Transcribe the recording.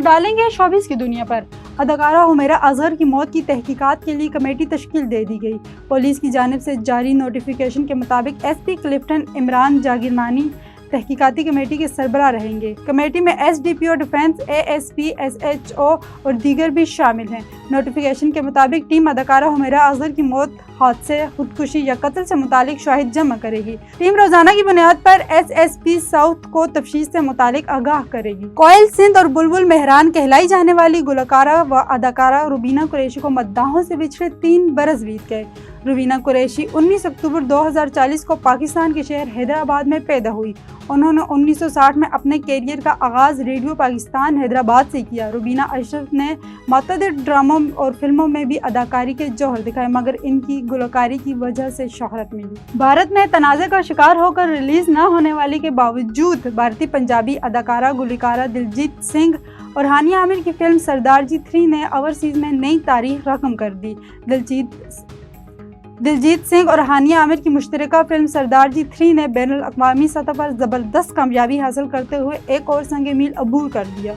डालेंगे शोबिस की दुनिया पर। अदाकारा हुमैरा असगर की मौत की तहकीकात के लिए कमेटी तश्कील दे दी गई। पुलिस की जानिब से जारी नोटिफिकेशन के मुताबिक एसपी क्लिफ्टन इमरान जागीरमानी तहकीकाती कमेटी के सरबराह रहेंगे। कमेटी में एसडीपीओ डिफेंस, एएसपी, एसएचओ और दीगर भी शामिल हैं। नोटिफिकेशन के मुताबिक टीम अदाकारा हुमैरा असगर की मौत, हादसे, खुदकुशी या कत्ल से मुतालिक शवाहिद जमा करेगी। टीम रोजाना की बुनियाद पर एसएसपी साउथ को तफ्तीश से मुतालिक आगाह करेगी। कोयल सिंध और बुलबुल मेहरान कहलाई जाने वाली गुलकारा व अदाकारा रुबीना कुरैशी को मद्दाहों से पिछले 3 बरस बीत गए। रुबीना कुरैशी 19 अक्टूबर 2040 को पाकिस्तान के शहर हैदराबाद में पैदा हुई। उन्होंने 1960 में अपने कैरियर का आगाज़ रेडियो पाकिस्तान हैदराबाद से किया। रुबीना अशरफ ने मुतअद्दिद ड्रामों और फिल्मों में भी अदाकारी के जौहर दिखाए, मगर इनकी गुलकारी की वजह से शोहरत मिली। भारत में तनाज़े का शिकार होकर रिलीज़ न होने वाली के बावजूद भारतीय पंजाबी अदाकारा गुलकारा दिलजीत सिंह और हानिया आमिर की फिल्म सरदार जी 3 ने ओवरसीज़ में नई तारीख रकम कर दी। दिलजीत सिंह और हानिया आमिर की मुश्तरका फिल्म सरदार जी 3 ने बैनुल अक़वामी सतह पर ज़बरदस्त कामयाबी हासिल करते हुए एक और संग मील अबूर कर दिया।